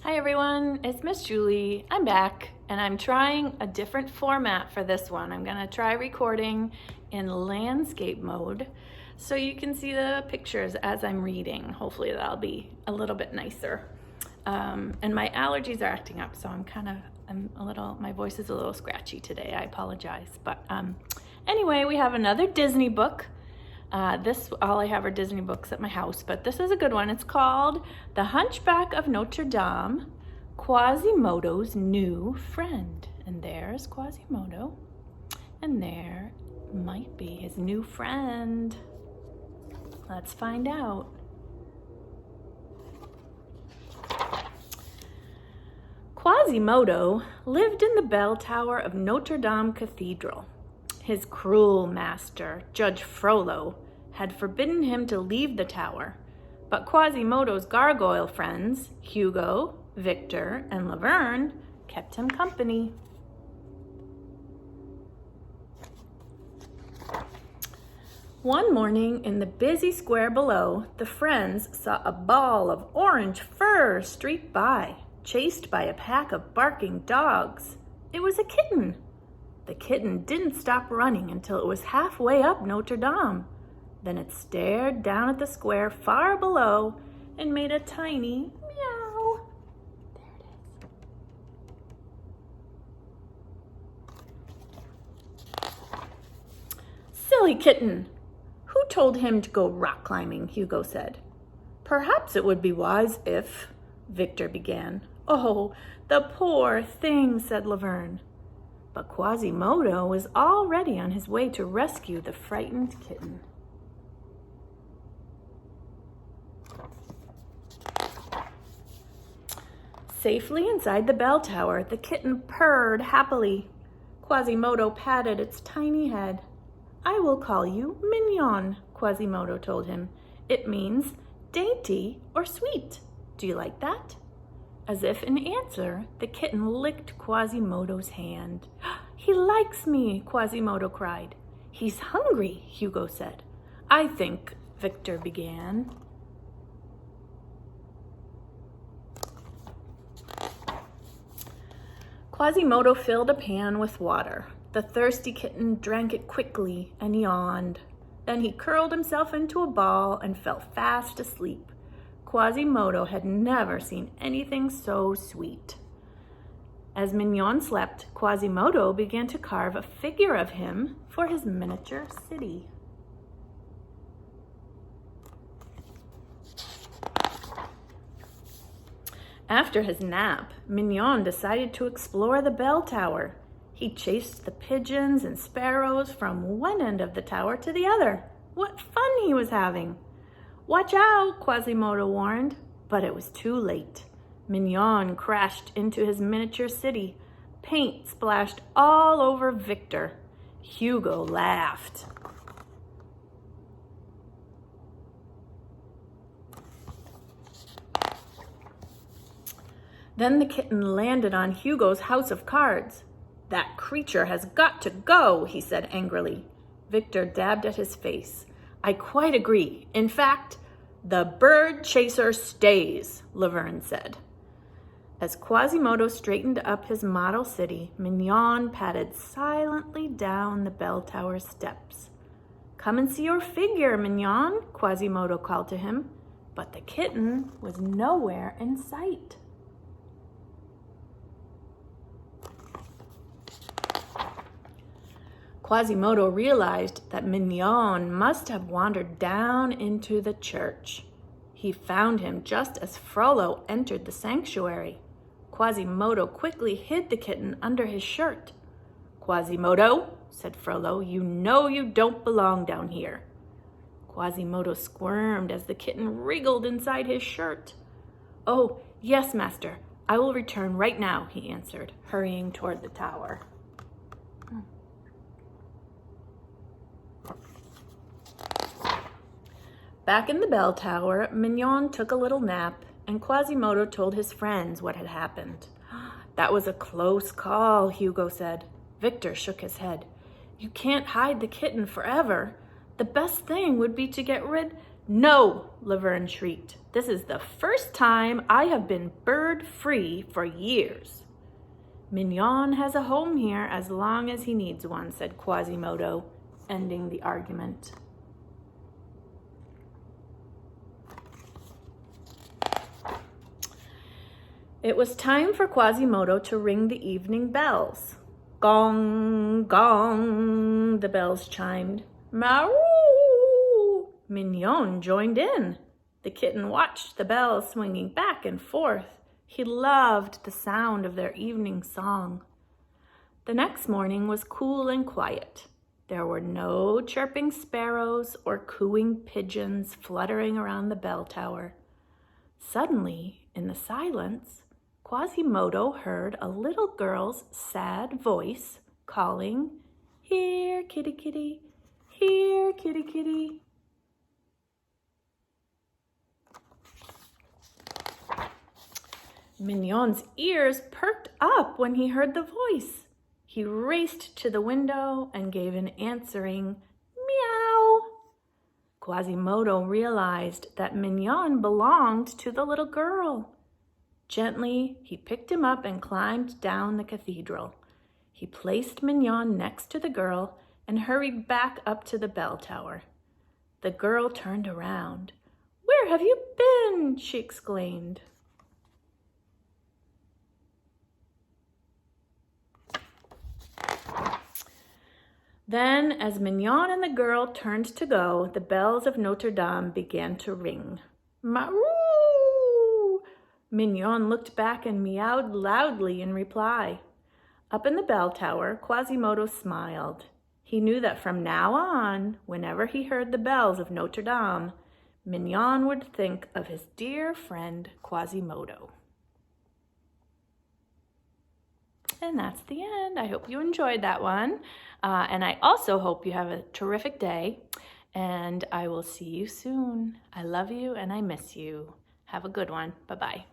Hi everyone, it's Miss Julie. I'm back and I'm trying a different format for this one. I'm gonna try recording in landscape mode so you can see the pictures as I'm reading. Hopefully that'll be a little bit nicer. And my allergies are acting up, so my voice is a little scratchy today. I apologize. But anyway, we have another Disney book. All I have are Disney books at my house, but this is a good one. It's called The Hunchback of Notre Dame, Quasimodo's New Friend. And there's Quasimodo, and there might be his new friend. Let's find out. Quasimodo lived in the bell tower of Notre Dame Cathedral. His cruel master, Judge Frollo, had forbidden him to leave the tower, but Quasimodo's gargoyle friends, Hugo, Victor, and Laverne, kept him company. One morning in the busy square below, the friends saw a ball of orange fur streak by, chased by a pack of barking dogs. It was a kitten. The kitten didn't stop running until it was halfway up Notre Dame. Then it stared down at the square far below and made a tiny meow. There it is. Silly kitten! Who told him to go rock climbing? Hugo said. Perhaps it would be wise if, Victor began. Oh, the poor thing, said Laverne. But Quasimodo was already on his way to rescue the frightened kitten. Safely inside the bell tower, the kitten purred happily. Quasimodo patted its tiny head. I will call you Mignon, Quasimodo told him. It means dainty or sweet. Do you like that? As if in answer, the kitten licked Quasimodo's hand. He likes me, Quasimodo cried. He's hungry, Hugo said. I think, Victor began. Quasimodo filled a pan with water. The thirsty kitten drank it quickly and yawned. Then he curled himself into a ball and fell fast asleep. Quasimodo had never seen anything so sweet. As Mignon slept, Quasimodo began to carve a figure of him for his miniature city. After his nap, Mignon decided to explore the bell tower. He chased the pigeons and sparrows from one end of the tower to the other. What fun he was having! Watch out, Quasimodo warned, but it was too late. Mignon crashed into his miniature city. Paint splashed all over Victor. Hugo laughed. Then the kitten landed on Hugo's house of cards. That creature has got to go, he said angrily. Victor dabbed at his face. I quite agree. In fact, the bird chaser stays, Laverne said. As Quasimodo straightened up his model city, Mignon padded silently down the bell tower steps. Come and see your figure, Mignon, Quasimodo called to him, but the kitten was nowhere in sight. Quasimodo realized that Mignon must have wandered down into the church. He found him just as Frollo entered the sanctuary. Quasimodo quickly hid the kitten under his shirt. Quasimodo, said Frollo, you know you don't belong down here. Quasimodo squirmed as the kitten wriggled inside his shirt. Oh, yes, master, I will return right now, he answered, hurrying toward the tower. Back in the bell tower, Mignon took a little nap, and Quasimodo told his friends what had happened. That was a close call, Hugo said. Victor shook his head. You can't hide the kitten forever. The best thing would be to get rid "No," Laverne shrieked. "This is the first time I have been bird-free for years." "Mignon has a home here as long as he needs one," said Quasimodo, ending the argument. It was time for Quasimodo to ring the evening bells. Gong, gong, the bells chimed. Meow! Mignon joined in. The kitten watched the bells swinging back and forth. He loved the sound of their evening song. The next morning was cool and quiet. There were no chirping sparrows or cooing pigeons fluttering around the bell tower. Suddenly, in the silence, Quasimodo heard a little girl's sad voice calling, "Here, kitty, kitty, here, kitty, kitty." Mignon's ears perked up when he heard the voice. He raced to the window and gave an answering meow. Quasimodo realized that Mignon belonged to the little girl. Gently, he picked him up and climbed down the cathedral. He placed Mignon next to the girl and hurried back up to the bell tower. The girl turned around. "Where have you been?" she exclaimed. Then, as Mignon and the girl turned to go, the bells of Notre Dame began to ring. "Maroo!" Mignon looked back and meowed loudly in reply. Up in the bell tower, Quasimodo smiled. He knew that from now on, whenever he heard the bells of Notre Dame, Mignon would think of his dear friend Quasimodo. And that's the end. I hope you enjoyed that one. And I also hope you have a terrific day. And I will see you soon. I love you and I miss you. Have a good one. Bye-bye.